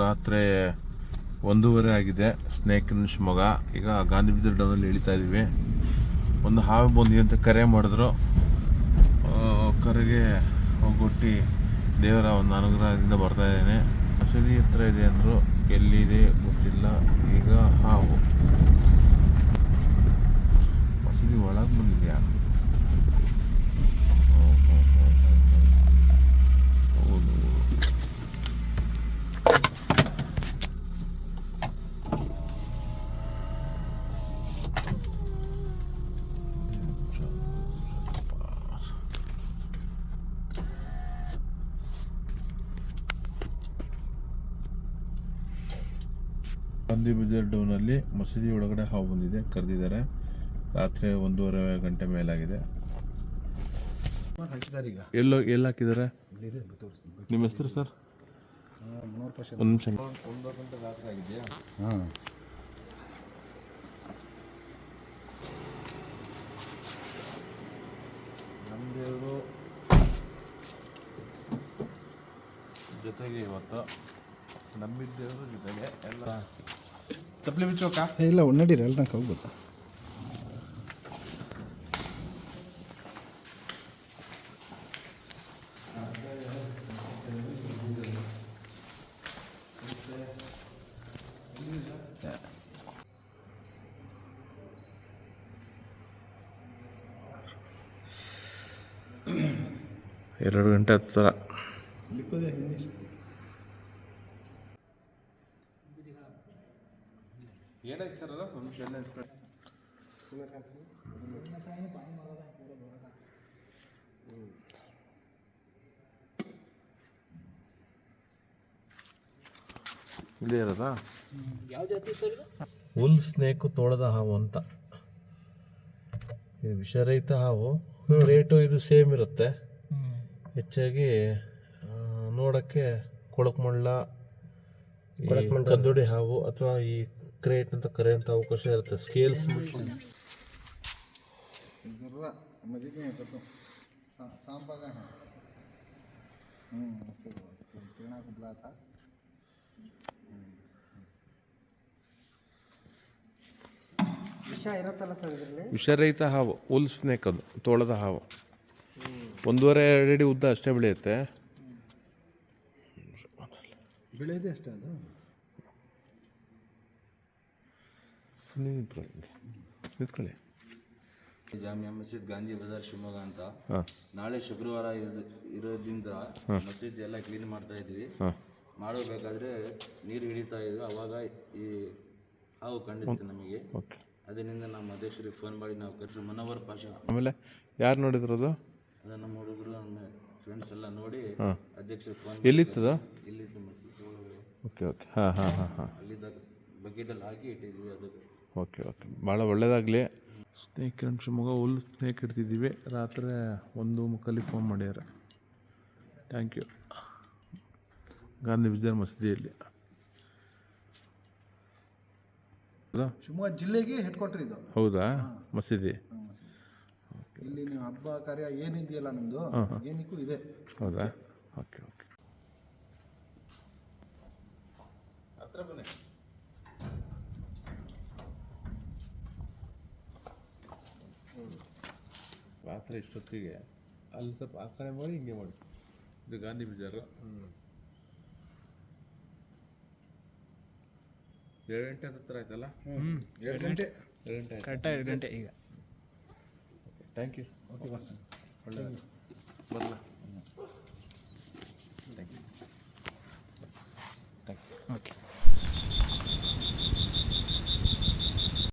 ರಾತ್ರಿ 1:30 ಆಗಿದೆ. ಸ್ನೇಕ್ ಶಿವಮೊಗ್ಗ. ಈಗ ಗಾಂಧಿ ಬೀದರ್ ಡೌನಲ್ಲಿ ಇಳಿತಾ ಇದ್ದೀವಿ. ಒಂದು ಹಾವು ಬಂದಿದೆ ಅಂತ ಕರೆ ಮಾಡಿದ್ರು. ಕರೆಗೆ ಹೋಗ್ಬಿಟ್ಟು ದೇವರ ಒಂದು ಅನುಗ್ರಹದಿಂದ ಬರ್ತಾ ಇದ್ದೇನೆ. ಮಸೀದಿ ಹತ್ರ ಇದೆ ಅಂದರು, ಎಲ್ಲಿದೆ ಗೊತ್ತಿಲ್ಲ. ಈಗ ಹಾವು ಮಸೀದಿ ಒಳಗೆ ಬಂದಿದೆಯಾ? ಹೌದು. ಗಾಂಧಿ ಬೀದರ್ ಡೌನಲ್ಲಿ ಮಸೀದಿ ಒಳಗಡೆ ಹಾವು ಬಂದಿದೆ, ಕರೆದಿದ್ದಾರೆ. ರಾತ್ರಿ 1:30 ಗಂಟೆ ಮೇಲಾಗಿದೆ. ಎಲ್ಲಿ ಹಾಕಿದ್ದಾರೆ? ನಿಮ್ಮ ಹೆಸರು ಸರ್? ಒಂದು ನಿಮಿಷ. 1 ಗಂಟೆ ರಾತ್ರಿ ಆಗಿದೆಯಾ? ಹಾಂ. ನಮ್ಮ ದೇವರು ಜೊತೆಗೆ ಇವತ್ತು ನಂಬಿದ್ದೇವರು ಜೊತೆಗೆ ಎಲ್ಲ ಚಪ್ಪಲಿ ಬಿಚ್ಚೋಕ ಇಲ್ಲ ನಡೀರಿ ಎಲ್ಲ ತನಕ ಹೋಗ್ಬೋದು. ಎರಡು ಗಂಟೆ ಹತ್ತರ ಏನಾಯ್ತು ಸರ್? ಅದು ಇಲ್ಲೇ ಇರೋದಾ? ಹುಲ್ ಸ್ನೇಕು ತೋಳದ ಹಾವು ಅಂತ. ಇದು ವಿಷರಹಿತ ಹಾವು. ರೇಟು ಇದು ಸೇಮ್ ಇರುತ್ತೆ. ಹೆಚ್ಚಾಗಿ ನೋಡೋಕ್ಕೆ ಕೊಳಕಮಳ್ಳ, ಕಂದುಡಿ ಹಾವು ಅಥವಾ ಈ ಕ್ರೇಟ್ ಅಂತ ಕರೆಯುವಂಥ ಅವಕಾಶ ಇರುತ್ತೆ. ಸ್ಕೇಲ್ಸ್ ವಿಷರಹಿತ ಹಾವು, ಉಲ್ ಸ್ನೇಕ್. ಅದು ತೋಳದ ಹಾವು. 1.5-2 ಅಡಿ ಉದ್ದ ಅಷ್ಟೇ ಬೆಳೆಯುತ್ತೆ. ಬೆಳೆಯೋದೇ ಅಷ್ಟೇ ಅದು. ನಿಂತ್ಕೊಳ್ಳಿ. ಜಾಮಿಯಾ ಮಸೀದ್ ಗಾಂಧಿ ಬಜಾರ್ ಶಿವಮೊಗ್ಗ ಅಂತ. ನಾಳೆ ಶುಕ್ರವಾರ ಇರೋದ್ರಿಂದ ಮಸೀದಿ ಎಲ್ಲ ಕ್ಲೀನ್ ಮಾಡ್ತಾ ಇದ್ವಿ. ಮಾಡಬೇಕಾದ್ರೆ ನೀರು ಹಿಡಿತಾ ಇದ್ವಿ. ಅವಾಗ ಈ ಹಾವು ಕಂಡಿತ್ತು ನಮಗೆ. ಅದರಿಂದ ನಮ್ಮ ಅಧ್ಯಕ್ಷರಿಗೆ ಫೋನ್ ಮಾಡಿ ನಾವು ಕರೆಸಿ ಮನೋವರ್ ಪಾಷಾ. ಆಮೇಲೆ ಯಾರು ನೋಡಿದ್ರದು? ಅದು ನಮ್ಮ ಹುಡುಗರು, ನಮ್ಮ ಫ್ರೆಂಡ್ಸ್ ಎಲ್ಲ ನೋಡಿ ಅಧ್ಯಕ್ಷರಿಗೆ ಫೋನ್. ಎಲ್ಲಿತ್ತದ? ಇಲ್ಲಿದ್ದು ಮಸೀದಿ ಒಳಗೆ. Okay okay. ಹಾಂ ಹಾಂ ಹಾಂ ಹಾಂ. ಅಲ್ಲಿದ್ದಾಗ ಬಕೆಟಲ್ಲಿ ಹಾಕಿ ಇಟ್ಟಿದ್ವಿ. ಅದಕ್ಕೆ ಓಕೆ ಓಕೆ, ಭಾಳ ಒಳ್ಳೆಯದಾಗಲಿ. ಸ್ನೇಕ್ ಶಿವಮೊಗ್ಗ ಹುಲ್ ಸ್ನೇಕ್ ಇಡ್ತಿದ್ದೀವಿ. ರಾತ್ರಿ 1:30 ಫೋನ್ ಮಾಡ್ಯಾರ. Thank you. ಗಾಂಧಿ ಬೀದರ್ ಮಸೀದಿಯಲ್ಲಿ. ಶಿವಮೊಗ್ಗ ಜಿಲ್ಲೆಗೆ ಹೆಡ್ ಕ್ವಾರ್ಟರ್ ಇದು. ಹೌದಾ? ಮಸೀದಿ ಇಲ್ಲಿ ನೀವು ಹಬ್ಬ ಕಾರ್ಯ ಏನಿದೆಯಲ್ಲ ನಿಮ್ಮದು, ಏನಕ್ಕೂ ಇದೆ. ಹೌದಾ? Okay okay. ಹತ್ರ ಬನ್ನಿ. ರಾತ್ರಿ ಇಷ್ಟೊತ್ತಿಗೆ ಅಲ್ಲಿ ಸ್ವಲ್ಪ ಆ ಕಡೆ ಮಾಡಿ ಹಿಂಗೆ ಮಾಡಿ. ಇದು ಗಾಂಧಿ ಬೀಜಾರು. 7 ಗಂಟೆ ಹತ್ರ ಆಯ್ತಲ್ಲ? 2 ಗಂಟೆ ಕರೆಕ್ಟಾಗಿ 2 ಗಂಟೆ ಈಗ. Thank you. ಓಕೆ ಬಸ್. ಒಳ್ಳೆಯದು. ಬರಲ್ಲ. Thank you. ಓಕೆ.